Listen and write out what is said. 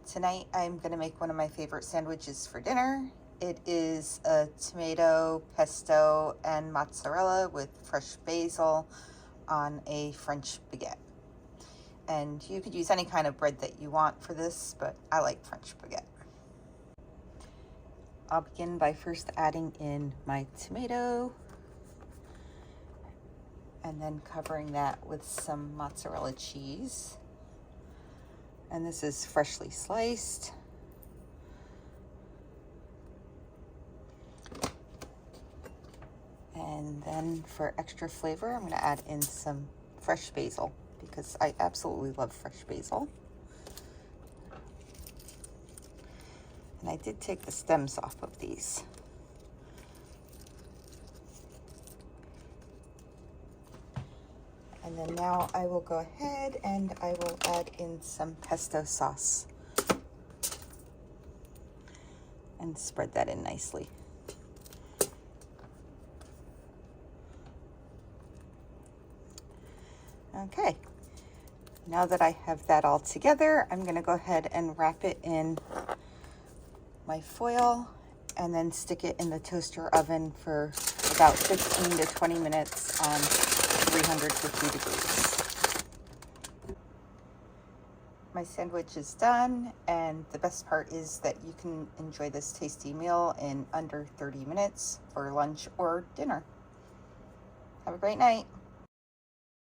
Tonight I'm going to make one of my favorite sandwiches for dinner. It is a tomato, pesto, and mozzarella with fresh basil on a French baguette. And you could use any kind of bread that you want for this, but I like French baguette. I'll begin by first adding in my tomato and then covering that with some mozzarella cheese. And this is freshly sliced. And then for extra flavor, I'm going to add in some fresh basil because I absolutely love fresh basil. And I did take the stems off of these. And then now I will go ahead and I will add in some pesto sauce and spread that in nicely. Okay, now that I have that all together, I'm going to go ahead and wrap it in my foil and then stick it in the toaster oven for about 15 to 20 minutes on 350 degrees. My sandwich is done, and the best part is that you can enjoy this tasty meal in under 30 minutes for lunch or dinner. Have a great night.